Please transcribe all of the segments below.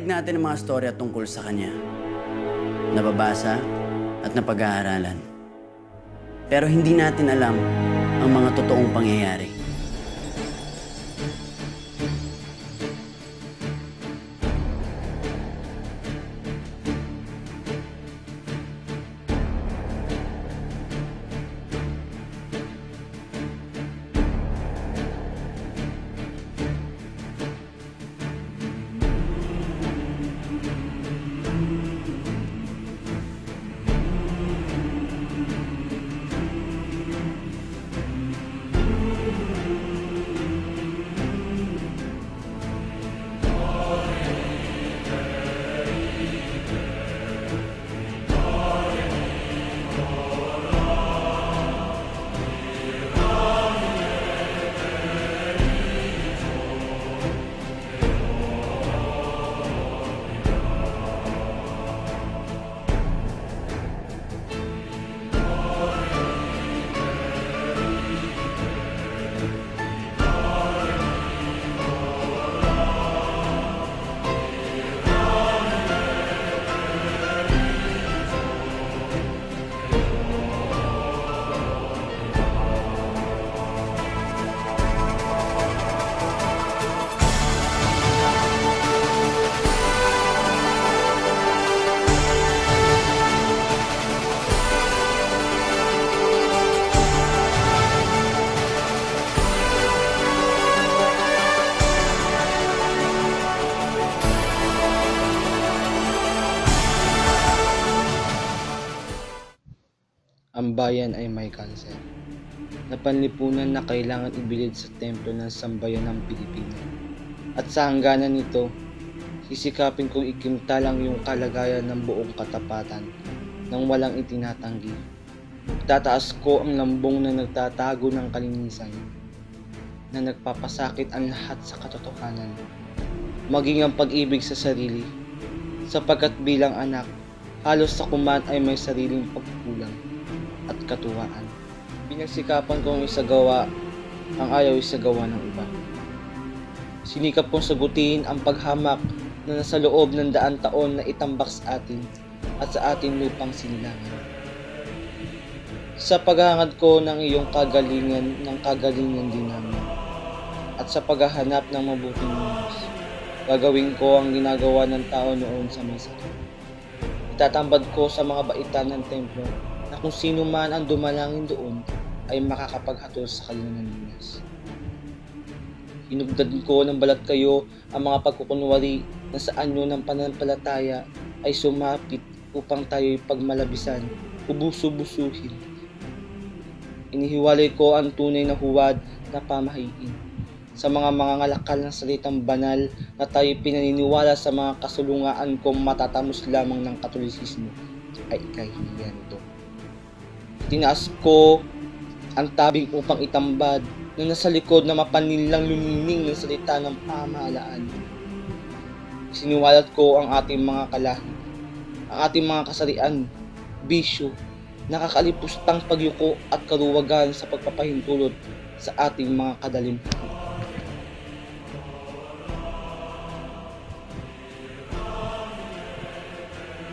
naririnig natin ang mga storya tungkol sa kanya. Nababasa at napag-aaralan. Pero hindi natin alam ang mga totoong pangyayari. Ang bayan ay may kanser na panlipunan na kailangan ibilid sa templo ng sambayan ng Pilipino. At sa hangganan nito, sisikapin kong ikimtalang yung kalagayan ng buong katapatan nang walang itinatanggi. Tataas ko ang lambong na nagtatago ng kalinisan, na nagpapasakit ang lahat sa katotohanan, maging ang pag-ibig sa sarili, sapagkat bilang anak, halos sa kuman ay may sariling pagkukulang at katuwaan. Pinagsikapan kong isagawa ang ayaw isagawa ng iba. Sinikap kong sagutin ang paghamak na nasa loob ng daan taon na itambak sa atin at sa ating lupang sinilangan. Sa paghahangad ko ng iyong kagalingan din namin, at sa paghahanap ng mabuting lunas, gagawin ko ang ginagawa ng tao noon sa may sakit. Itatambad ko sa mga baitan ng templo na kung sino man ang dumalangin doon ay makakapaghatol sa kanilang lunas. Hinugdad ko ng balat kayo ang mga pagkukunwari na sa anyo ng pananampalataya ay sumapit upang tayo'y pagmalabisan, ubuso-busuhin. Inihiwalay ko ang tunay na huwad na pamahiin sa mga ngalakal ng salitang banal na tayo'y pinaniniwala sa mga kasulungaan kong matatamos lamang ng Katolisismo ay ikahihiyan ito. Tinaas ko ang tabing upang itambad na nasa likod na mapanilang lumining ng salita ng pamahalaan. Siniwalat ko ang ating mga kalahi, ang ating mga kasarian, bisyo, nakakalipustang pagyuko at karuwagan sa pagpapahintulot sa ating mga kadalimhan.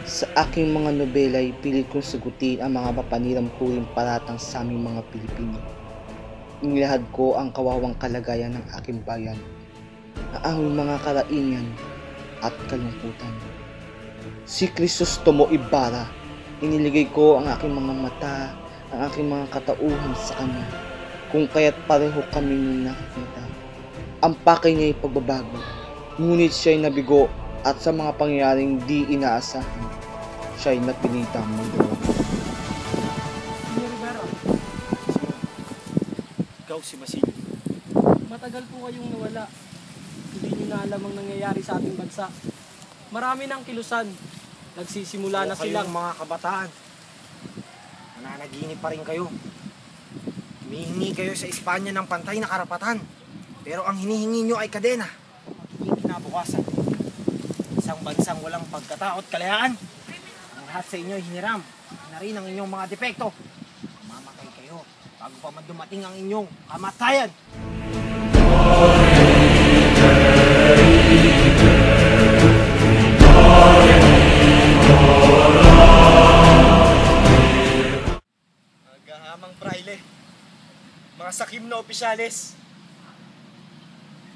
Sa aking mga nobela'y pilit kong sagutin ang mga mapanirampurang paratang sa aming mga Pilipino. Inilahad ko ang kawawang kalagayan ng aking bayan, ang aming mga karaingan at kalungkutan. Si Crisostomo Ibarra, iniligay ko ang aking mga mata, ang aking mga katauhan sa kanya, kung kaya't pareho kami nung nakikita. Ang pakay niya'y pagbabago, ngunit siya'y nabigo at sa mga pangyayaring di inaasahan, siya'y napilitang magawa. Ikaw si Basilio. Matagal po kayong nawala. Hindi niyo na alam ang nangyayari sa ating bansa. Marami ng kilusan. Nagsisimula na silang mga kabataan. Nananaginip pa rin kayo. Humihingi kayo sa Espanya ng pantay na karapatan. Pero ang hinihingi nyo ay kadena. Hindi kinabukasan. Isang bansang walang pagkatao at kalayaan. Ang lahat sa inyo ay hiniram. Na rin ang inyong mga depekto. Mamatay kayo bago pa man dumating ang inyong kamatayan. opisyales.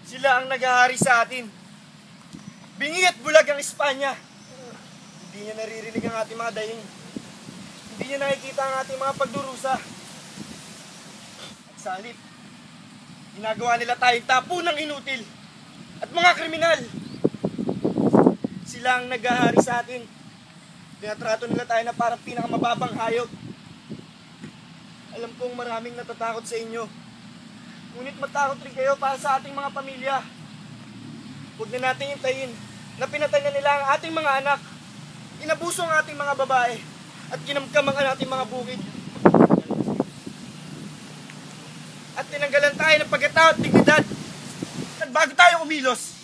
Sila ang naghahari sa atin. Bingi at bulag ang Espanya. Hindi niya naririnig ang ating mga daing. Hindi niya nakikita ang ating mga pagdurusa. At sa halip, ginagawa nila tayong tapunang inutil at mga kriminal. Sila ang naghahari sa atin. Tinatrato nila tayo na parang pinakamababang hayop. Alam kong maraming natatakot sa inyo. Ngunit matakot rin kayo para sa ating mga pamilya. Huwag na natin hintayin na pinatay na nila ang ating mga anak. Inabuso ang ating mga babae at kinamkam ang ating mga bukid. At tinanggalan tayo ng pagkatao at dignidad. At bago tayo umilos,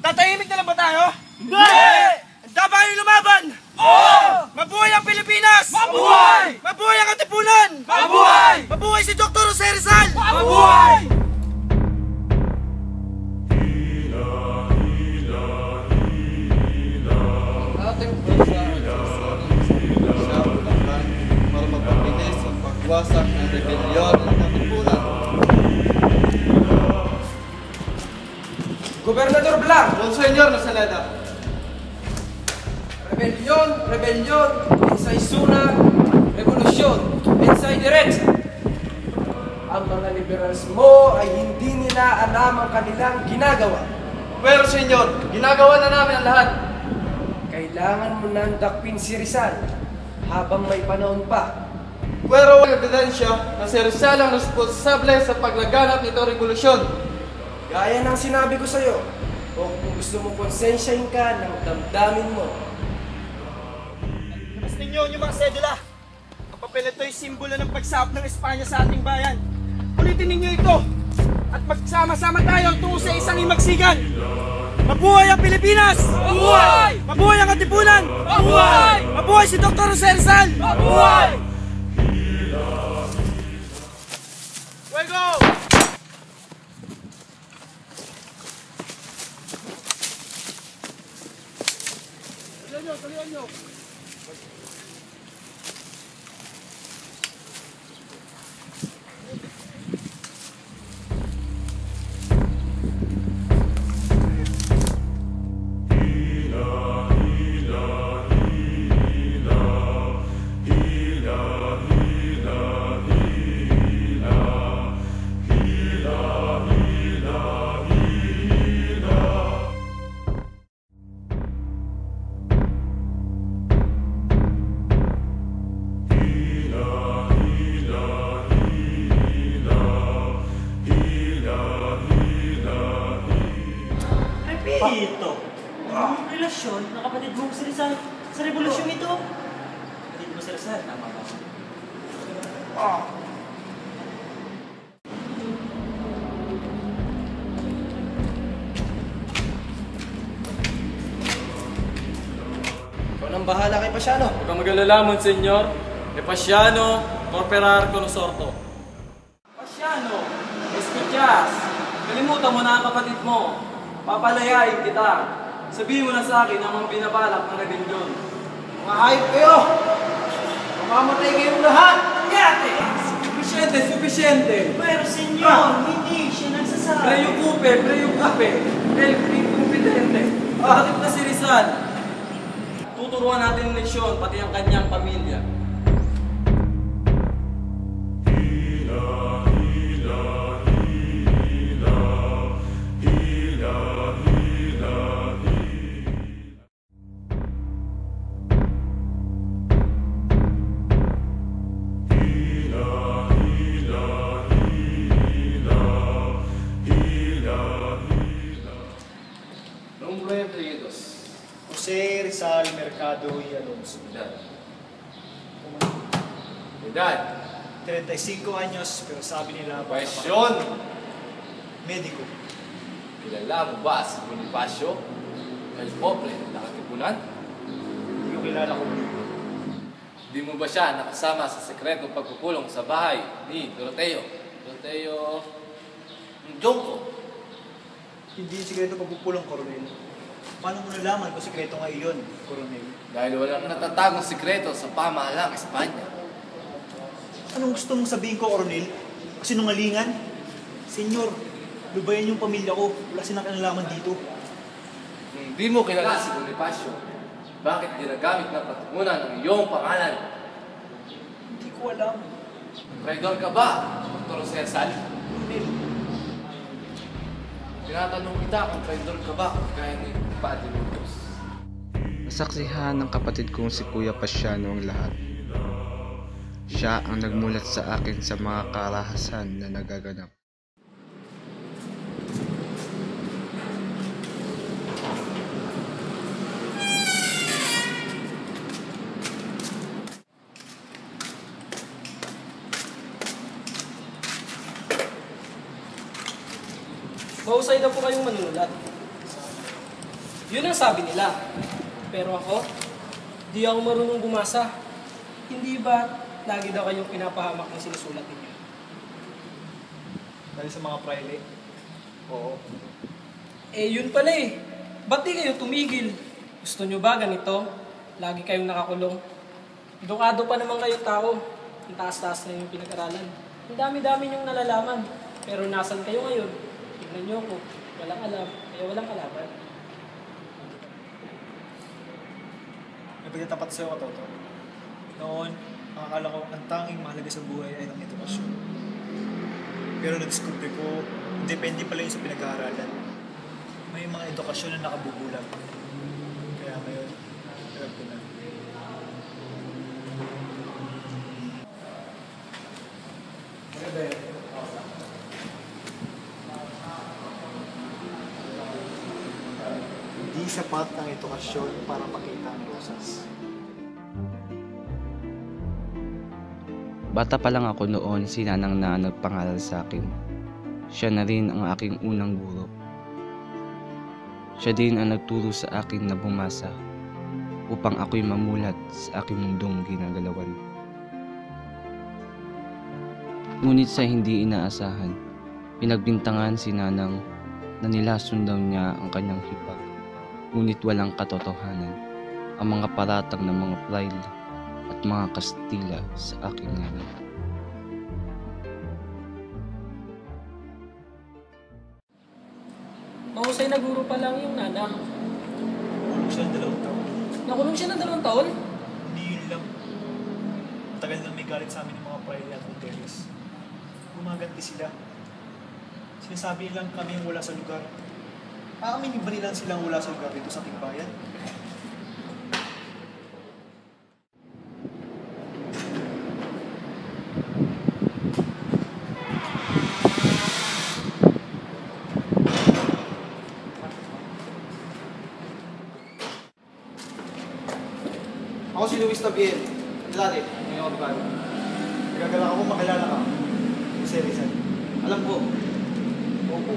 tatahimik na lang ba tayo? Hindi! Handa ba kayong lumaban? Oo! Mabuhay ang Pilipinas! Mabuhay! Mabuhay ang Katipunan! Mabuhay! Mabuhay si Dr. Jose Rizal! Mabuhay! Ating bansa siya ulangkan para magpabilis ang pagwasak ng rebelyon ng Katipunan. Gobernador Blanc! Monsenyor Nasaleda, Rebellion, rebellion, ensay sunag, revolusyon, ensay derecha. Ang mga liberals mo ay hindi nila alam ang kanilang ginagawa. pero senyor, ginagawa na namin ang lahat. Kailangan mo nang dakpin si Rizal habang may panahon pa. Pero walang ebidensya na si Rizal ang responsable sa paglaganap nito revolusyon. Gaya ng sinabi ko sa'yo, o kung gusto mo konsensyahin ka ng damdamin mo. Labas ninyo yung mga sedula. Ang papel ito ay simbolo ng pagsahop ng Espanya sa ating bayan. Ulitin ninyo ito at magsama-sama tayo tungo sa isang himagsikan. Mabuhay ang Pilipinas! Mabuhay! Mabuhay ang Katipunan! Mabuhay! Mabuhay si Dr. Jose Rizal! Mabuhay! Fuego! Salihan nyo! Ito. Ang relasyon ng kapatid mo si Rizal sa revolusyon ito. Kapatid mo si Rizal, tama ba? Ikaw nang bahala kay Pasiano. Huwag kang mag-alala, Monsenyor. Epasiano, Corperar Conosorto. Pasiano, escuchas. Kalimutan mo na ang kapatid mo. Papalayain kita. Sabihin mo na sa akin ang mga binabalak ng rebelyon. Mga hayop kayo! Mamamatay kayong lahat! Yate! Suficiente, suficiente. Pero senyor, hindi siya nagsasabi. Preocupe. El incompetente. Bakit na si Rizal? Tuturuan natin ng leksyon, pati ang kanyang pamilya. Nombre apellidos. Jose Rizal Mercado y Alonso. Edad. 35 anyos, pero sabi nila Profesyon. mediko. Kilala mo ba si Bonifacio? El Pobre ng Katipunan? Hindi ko kilala ko. Di mo ba siya nakasama sa sekretong pagpupulong sa bahay ni Doroteo? Jonko. Hindi sikreto pagpupulong, Coronel. Paano mo nalaman kung sikreto nga iyon, Coronel? Dahil walang natatagong sikreto sa pamahalaang Espanya. Anong gusto mong sabihin ko, Coronel? Kasinungalingan? Senyor, lubayan yung pamilya ko. Wala silang kinalaman dito. Hindi mo kilala si Bonifacio. Bakit ginagamit ng patungunan ng iyong pangalan? Hindi ko alam. Traidor ka ba, Dr. Cesar? Hindi. Tinatanong kita kung traidor ka ba, kaya ni Padre Lucas. Nasaksihan ng kapatid kong si Kuya Pasiano ang lahat. Siya ang nagmulat sa akin sa mga karahasan na nagaganap. Mahusay na po kayong manunulat. Yun ang sabi nila. Pero ako, di ako marunong bumasa. Hindi ba lagi daw kayong pinapahamak ng sinusulat ninyo? Dahil sa mga private. Oo. Eh, yun pala eh. Ba't di kayo tumigil? Gusto nyo ba ganito? Lagi kayong nakakulong. Edukado pa naman kayong tao. Ang taas-taas na yung pinag-aralan. Ang dami-dami nyong nalalaman. Pero nasan kayo ngayon? Tignan nyo ko. Walang alam. Kaya walang kalaban. May pagkatapat sa'yo, Katoto. Noon, akala ko ang tanging mahalaga sa buhay ay ang edukasyon. Pero na-discover ko, depende pala yun sa pinag-aaralan. May mga edukasyon na nakabubulag. Kaya ngayon, alam ko na. Hindi sapat ang edukasyon para makita ang rosas. Bata pa lang ako noon, si Nanang na nagpangaral sa akin. Siya na rin ang aking unang guro. Siya din ang nagturo sa akin na bumasa upang ako'y mamulat sa aking mundong ginagalawan. Ngunit sa hindi inaasahan, pinagbintangan si Nanang na nilason daw niya ang kanyang hipag. Ngunit walang katotohanan ang mga paratang ng mga prayle at mga Kastila sa aking ngalan. Mahusay na guro pa lang yung Nanang. Nakulong siya ng 2 taon. Nakulong siya ng 2 taon? Hindi yun lang. Matagal na may galit sa amin ng mga Praile at Hoteles. Gumaganti sila. Sinasabi nilang kami yung wala sa lugar. Aaminin ba nilang silang wala sa lugar dito sa ating bayan? Ako si Luis Tabiel. Dati, ngayon ako bago. Nagagala ako makilala ka. Jose Rizal. Alam ko. Opo.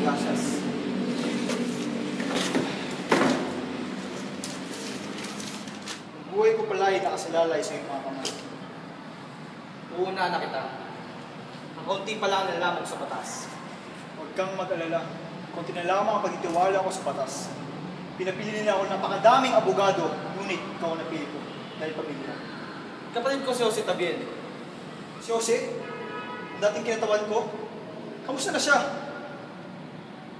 Gracias. Ang buhay ko pala ay nakasalalay sa iyong mga kamay. Uuna na kita. Ang konti pa lang nalaman ko sa batas. Huwag kang mag-alala. Kunti na lamang ang pagtitiwala ko sa batas. Pinapili nila ako ng napakadaming abogado, ngunit ikaw ang napili ko dahil pamilya. Kapatid ko si Jose Tabiel. Si Jose, ang dating kinatawan ko, kamusta na siya?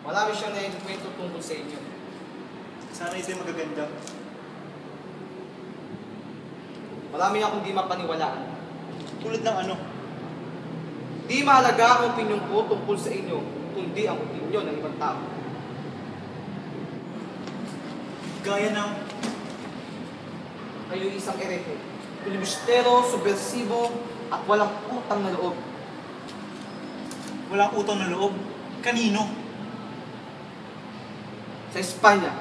Marami siyang naikwento tungkol sa inyo. Sana isa'y magaganda. Marami akong di mapaniwalaan. Tulad ng ano? Di mahalaga ang opinyon ko tungkol sa inyo, kundi ang opinyon ng ibang tao. Gaya ng Kayo isang erehe, filibustero, subversibo, at walang utang na loob. walang utang na loob. Kanino? Sa Espanya,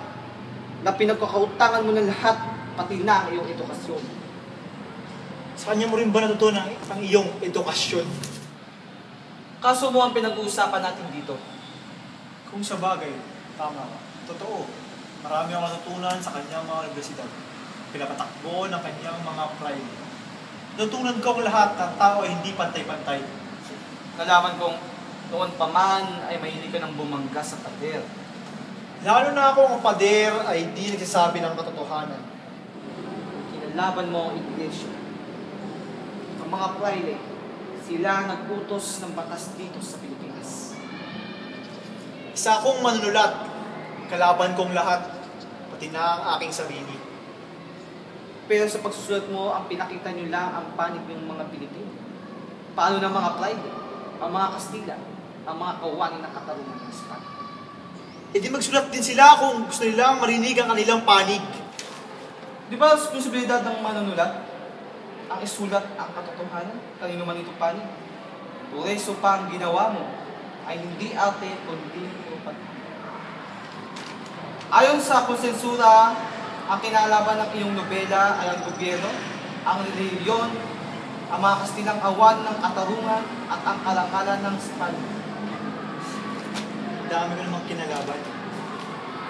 na pinagkakautangan mo ng lahat, pati na ang iyong edukasyon. Sa kanya mo rin ba natutunan ang iyong edukasyon? Kaso mo ang pinag-uusapan natin dito. Kung sa bagay, tama ka. Totoo. Marami ang natutunan sa kanyang mga universidad. Pinapatakbo ng kanyang mga pride. Natutunan ko ang lahat ng tao ay hindi pantay-pantay. Nalaman kong noon pa man ay mahilig ka ng bumangga sa pader. Lalo na ako ang pader ay hindi nagsasabi ng katotohanan. Kinalaban mo ang iglesia. Ang mga praile, Sila nag-utos ng batas dito sa Pilipinas. Isa akong manunulat, kalaban kong lahat, pati na ang aking sarili. Pero sa pagsusulat mo, ang pinakita nyo lang ang panig ng mga Pilipino. Paano ng mga Clyde, ang mga Kastila, ang mga kawani ng katarungan ng Espanya. E di magsulat din sila kung gusto nilang marinig ang kanilang panig. Di ba responsibilidad ng manunulat? Ang isulat ang katotohanan, kanino man itong panig. Por eso pa ang ginawa mo ay hindi arte kundi upad. Ayon sa konsensura, ang kinalaban ng iyong nobela ay ang gobyerno, ang reliyon, ang mga Kastilang awan ng katarungan at ang kalakalan ng Espanya. Dami ko namang kinalaban.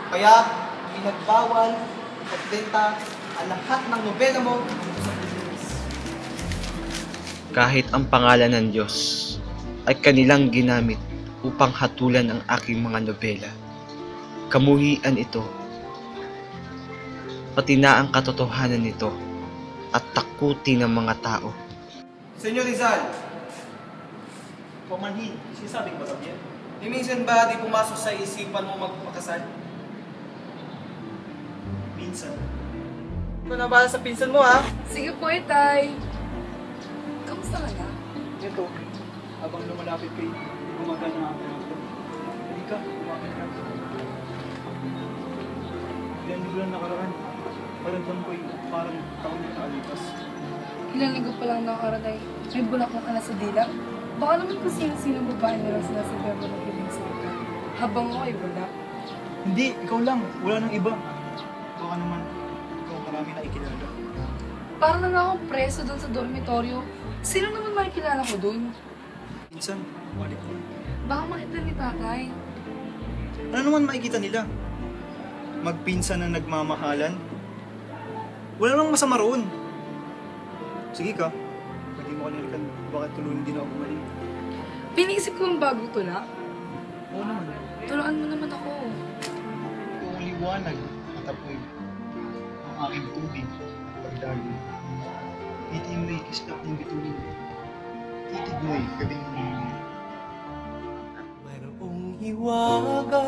Kaya pinagbawal, ipagdenta ang lahat ng nobela mo dito sa Pilipinas. Kahit ang pangalan ng Diyos ay kanilang ginamit upang hatulan ang aking mga nobela. Kamuhian ito, pati na ang katotohanan nito at takuti ng mga tao. Senyor Rizal, Pamanhin, sinasabing ba yan? minsan ba di pumasok sa isipan mo magpakasal? Minsan. Ito na ba sa pinsan mo ha? Sige po, Itay. Kamusta ka na? Ito, habang lumalapit kay gumagana ang ito. Hindi ka, kumapit ka. Ilan bulan nakaraan, paramdam ko parang taon na nakalipas. Ilang linggo pa lang nakaratay. May bulaklak ka na sa dila. Baka naman kung sino-sino babae na lang sinasabi mo ng ibang sa akin. Habang ako ay wala. Hindi, ikaw lang. Wala nang iba. Baka naman, ikaw marami na ikilala. Parang na nga akong preso doon sa dormitoryo. Sino naman makikilala ko doon? Minsan, balik ko. Baka makita ni tatay. Ano naman makikita nila? Magpinsan na nagmamahalan? Wala namang masama roon. Sige ka, pwede mo kanilikan. Bakit tuloy hindi na ako bumalik? Piniisip ko ang bagong tula. Oo naman. Turuan mo naman ako. Kung liwanag at apoy, ang aking tubig at pagdalo. Titig mo'y kislap ng bituin. Titig mo'y gabing hangin. Mayroong hiwaga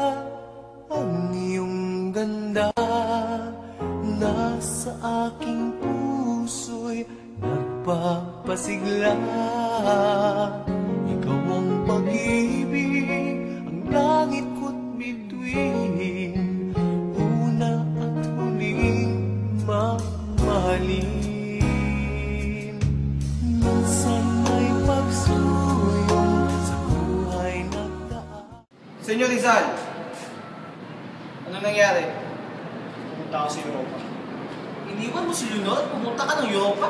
ang iyong ganda. Nasa aking puso'y nagpapasigla. Ikaw ang pag-ibig, ang langit ko't bituin. Una at huling mamahalin. Minsan may pagsuyong sa buhay nagdaan. Senyor Rizal, ano nangyari? Pumunta ako sa Europa. Iniwan mo si Leonor? Pumunta ka ng Europa?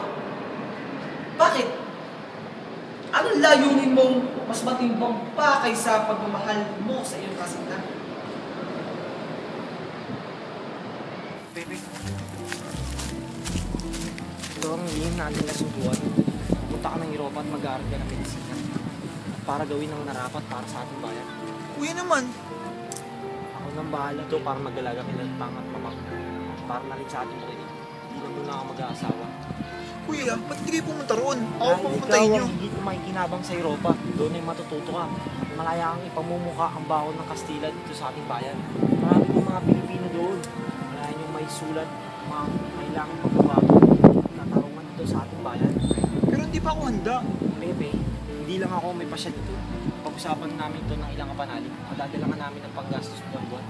Bakit? Anong layunin mong mas matimbang pa kaysa pagmamahal mo sa iyong kasintahan? Baby, ito ang lihim natin na subuan. Pumunta ka ng Europa at mag-aaral ka ng medisina para gawin ang narapat para sa ating bayan. Kuya naman, Ako nang bahala to para mag-alaga kay Lantang at Mamang para na rin sa ating buhay. Hindi na muna ako mag-aasawa. kuya, ba't hindi kayo pumunta roon? Ako Dahil pumuntahin ikaw nyo. ang hindi ko makikinabang sa Europa, doon ay matututo ka. Malaya kang ipamumuka ang baho ng Kastila dito sa ating bayan. Marami ng mga Pilipino doon. Malaya niyong may sulat, mga kailangan pagbabago, katarungan dito sa ating bayan. Pero hindi pa ako handa. Pepe, hindi lang ako may pasya dito. Pag-usapan namin ito ng ilang kapanalig. Madadala namin ng panggastos buwan-buwan.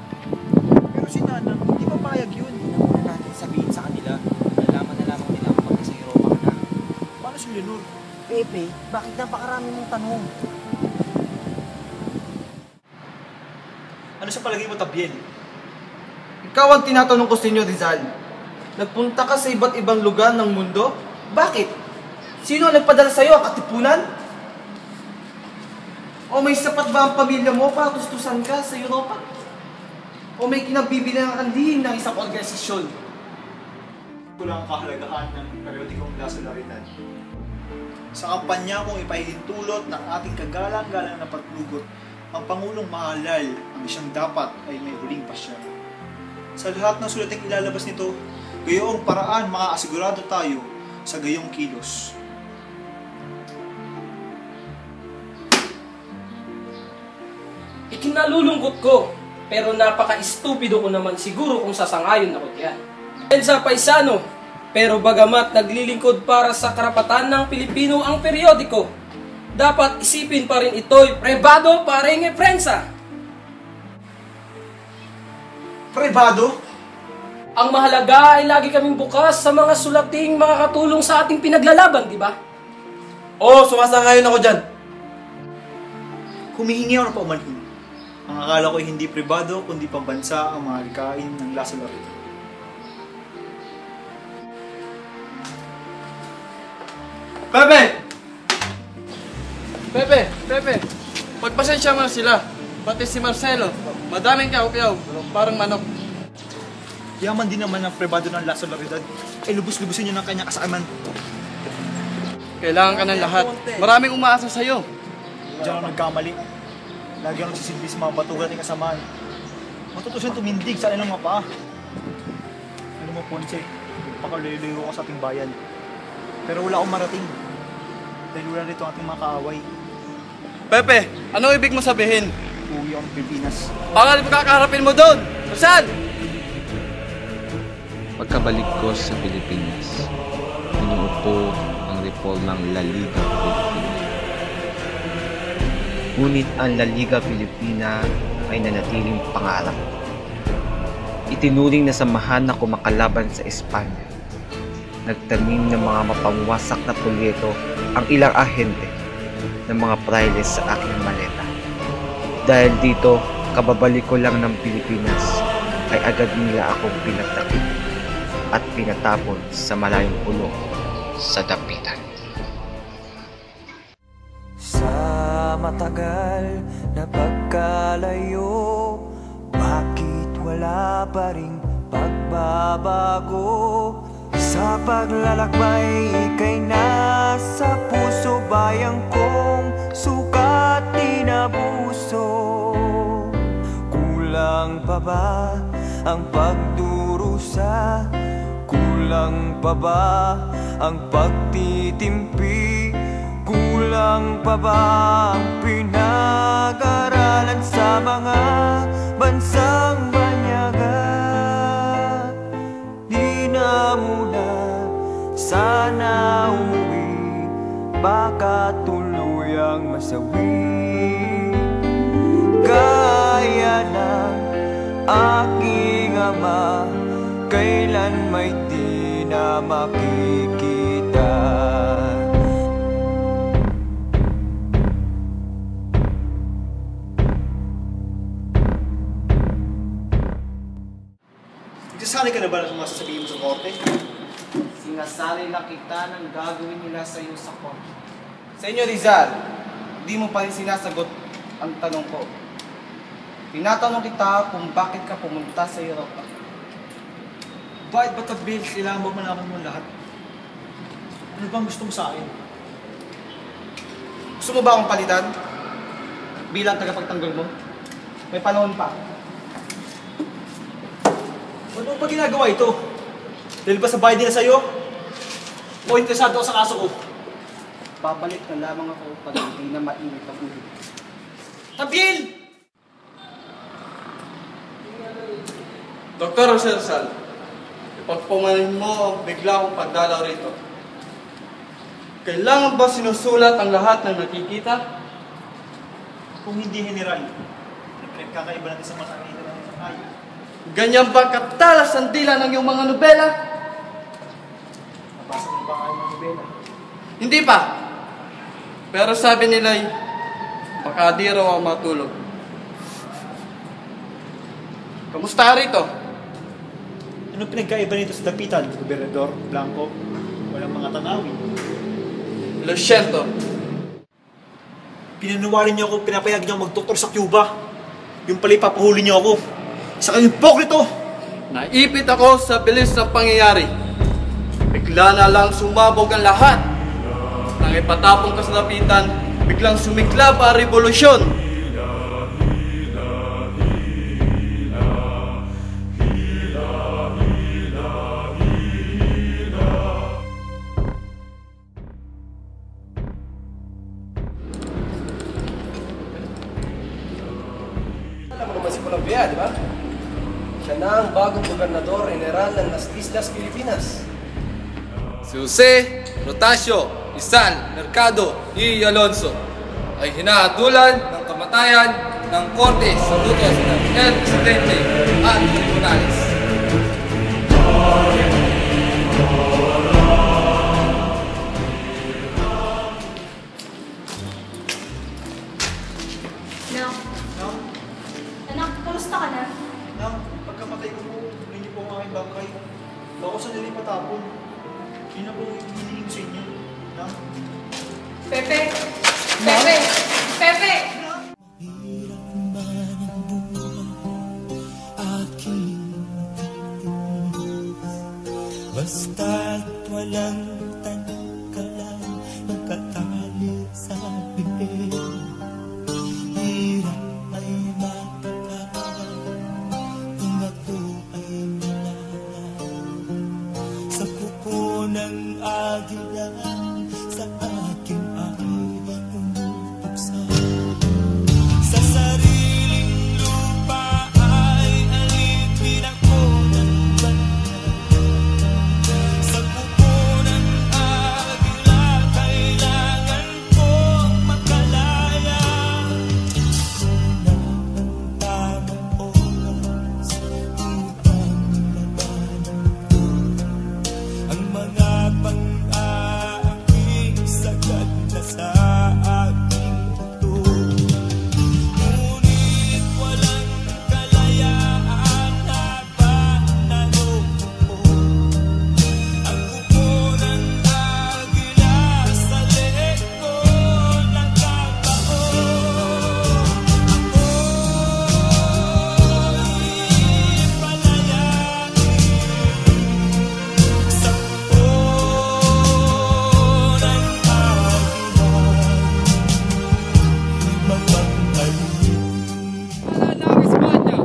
Pero si Nana, hindi papayag yun. Hindi na muna natin sabihin sa kanila. Nalaman na lamang nila kapag nasa Europa ka na. Paano si Leonor? Pepe, bakit napakarami mong tanong? Ano sa palagay mo, Tabiel? Ikaw ang tinatanong ko, Senyor Rizal. Nagpunta ka sa iba't ibang lugar ng mundo? Bakit? Sino ang nagpadala sa'yo? Ang katipunan? O may sapat ba ang pamilya mo para tustusan ka sa Europa? O may kinagbibilang ang lihim ng isang organisasyon? Kulang ang kahalagahan ng periodikong La Solidaridad. Sa kampanya kong ipahihintulot ng ating kagalang-galang na paglugot, ang Pangulong mahalal ang siyang dapat ay may huling pasya. Sa lahat ng sulating ilalabas nito, gayong paraan makaasigurado tayo sa gayong kilos. Ikinalulungkot ko, pero napaka-estupido ko naman siguro kung sasangayon ako diyan. Sa paisano, pero bagamat naglilingkod para sa karapatan ng Pilipino ang periodiko, dapat isipin pa rin ito'y pribado pareng prensa. Pribado? Ang mahalaga ay lagi kaming bukas sa mga sulating makakatulong sa ating pinaglalaban, di ba? Oo, sumasangayon ako dyan. Humihingi ako ng paumanhin. Ang akala ko ay hindi pribado, kundi pambansa ang mga likain ng Lasso Laredo. Pepe! Pepe! Pagpasensya mo na sila. Pati si Marcelo. Madaming kaw-kaw. Parang manok. Yaman din naman ang pribado ng Lasso Laredo. Ay lubos-lubusin niyo ng kanyang kasakiman. Kailangan ka ng lahat. Maraming umaasa sa'yo. Diyan ako nagkamali. Lagi ako nagsisilbi sa mga batugan at kasamaan. Matuto siyang tumindig sa kanilang mga paa. Alam mo, Ponce, pakalaylo ko sa ating bayan. Pero wala akong marating. Dahil wala rito ang ating mga kaaway. Pepe, ano ibig mo sabihin? Uwi ako ng Pilipinas. Bakit pagkakaharapin mo doon? Saan? Pagkabalik ko sa Pilipinas, inuupo ang repol ng La Liga Pilipina. Ngunit ang La Liga Pilipina ay nanatiling pangarap. Itinuring na samahan na kumakalaban sa Espanya. Nagtanim ng mga mapangwasak na polyeto ang ilang ahente ng mga prailes sa aking maleta. Dahil dito, kababalik ko lang ng Pilipinas, ay agad nila akong pinatakip at pinatapon sa malayong pulo sa dapitan. Sa matagal na pagkalayo, bakit wala pa ring pagbabago? Sa paglalakbay, ika'y nasa puso, bayang kong sukat tinabuso. Kulang pa ba ang pagdurusa? Kulang pa ba ang pagtitimpi? Kulang pa ba ang pinag-aralan sa mga bansang banyaga? Di na muna sana umuwi, baka tuluyang masawi. Gaya ng aking ama, kailan may di na makikita. Nagsasanay ka na ba ng mga sasabihin mo sa korte? Sinasali na kita ng gagawin nila sa iyo sa korte. Senyor Rizal, hindi mo pa rin sinasagot ang tanong ko. Tinatanong kita kung bakit ka pumunta sa Europa. Bakit ba Bill, kailangan ba malaman mo lahat? Ano bang gusto mo sa akin? Gusto mo ba akong palitan? Bilang tagapagtanggol mo? May panahon pa. Ba't mo ba ginagawa ito? Dahil ba sa bahay nila sa'yo? O interesado ako sa kaso ko? Babalik na lamang ako pag hindi na mainit ang ulo. Tabil! Dr. Rosal, ipagpumanin mo ang bigla akong pagdalaw rito. Kailangan ba sinusulat ang lahat ng nakikita? Kung hindi general, nagkakaiba natin sa mga nakikita natin sa bahay. Ganyan ba katalas ang dila ng iyong mga nobela? Nabasa mo ba kayo ng nobela? Hindi pa. Pero sabi nila'y baka di raw ang matulog. Kamusta rito? Anong pinagkaiba nito sa dapitan? Gobernador, Blanco, walang mga tanawin. Lo siento. Pinanuwalin niyo ako, pinapayag niyo ako mag-doktor sa Cuba. Yung pala ipapahuli niyo ako. Isa kayong hipokrito! Naipit ako sa bilis ng pangyayari. Bigla na lang sumabog ang lahat. Nang ipatapong ka sa dapitan, biglang sumiklab ang revolusyon. Colombia, di ba? Siya na ang bagong gobernador general ng Las Islas Pilipinas. Si Jose Rotasio Isal Mercado y Alonso ay hinahatulan ng kamatayan ng korte sa utos ng El Presidente at tribunales. Anak, kamusta ka na? Nang, pagkamatay ko po, hindi niyo po ang aking bangkay. Baka sa nila patapon. Yun na po hinihiling ko sa inyo. Nang, Pepe! Pepe! Pepe! Basta't walang tangkalan, magkatali sa bibig. Hirap ay matakaw, kung ako ay malaman. Sa kuko ng agila, sa akin ay umupuksan. Sa sariling lupa ay alipin ako ng banyan. Sa kuko ng agila, kailangan kong makalaya. Na ang tamang oras upang labanan ko ang mga pang-aking sagad na sa aking buto. Ngunit walang kalayaan habang naroon ang kuko ng agila sa leeg ko nagkakaon. Ako'y palayain sa kuko ng agila, mapaghalin. Ng Espanya,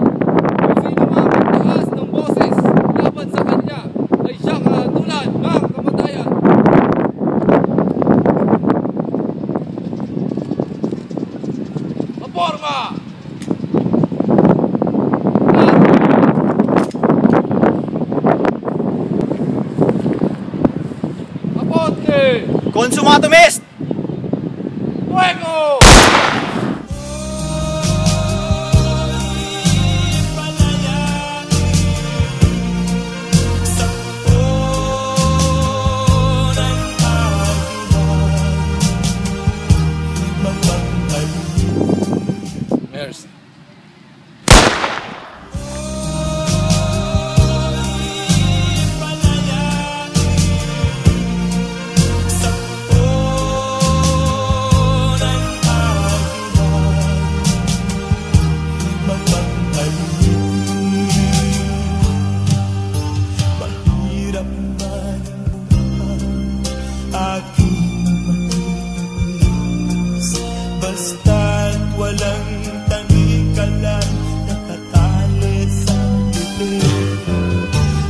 kung sino man magtaas ng boses laban sa kanya ay siyang hahatulan ng kamatayan. Maporma! Aponte! Consumato Mist! Fuego! Mercy. Mahirap man ang buhay, aking matitis. Basta't walang tanikalan, nakatali sa bibig.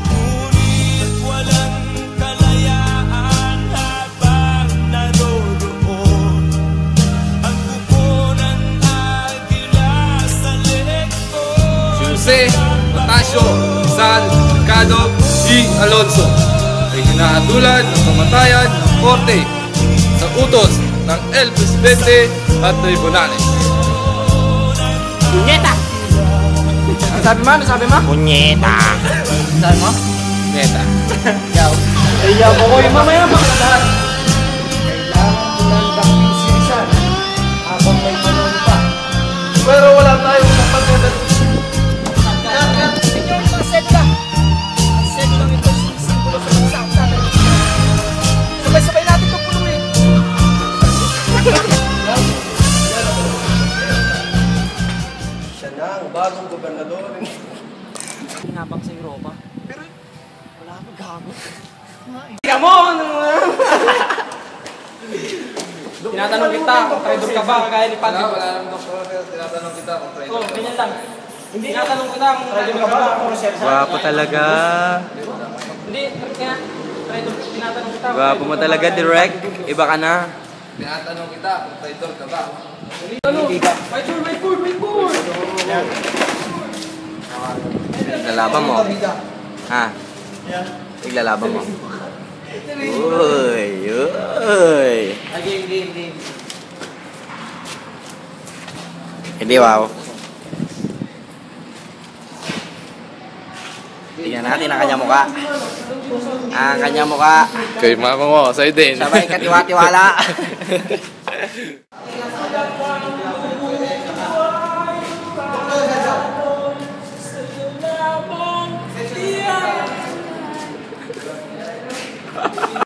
Ngunit walang kalayaan habang naroroon ang kuko ng agila sa leeg ko. Si Jose Rotasio Isal Mercado y Alonso ay hinahatulan ng kamatayan ng korte sa utos ng El Presidente at tribunales. Punyeta! Ano sabi mo? Ano sabi mo? Punyeta! Sabi mo? Neta. Kaya ko ko yung mamaya makakatahan. Kailangan ko lang dakpin si Rizal habang may panahon pa. Pero wala tayong kapagdadan. Senyor, paset ka! Ang set lang ito simbolo sa isang sa atin. Sabay-sabay natin ito punuin. Siya na ang bagong gobernador. Hinabang sa Europa. Pero wala akong gago. Come on! Tinatanong kita kung traitor ka ba kagaya ni Padre. Wala naman doktor, tinatanong kita kung traitor. Oh, ganyan lang. Hindi tinatanong kita kung traitor ka ba. Gwapo talaga. Hindi, kaya tinatanong kita. Gwapo mo talaga, direct. Iba ka na. Tinatanong kita kung traitor ka ba. Ano? Wait for! Iglalaban mo. Ha? Iglalaban mo. Uy, uy. Game. Hindi, wow. Tingnan natin ang kanyang mukha. Ang kanyang mukha. Kay mama mo, sa'yo din. Sabay katiwa-tiwala.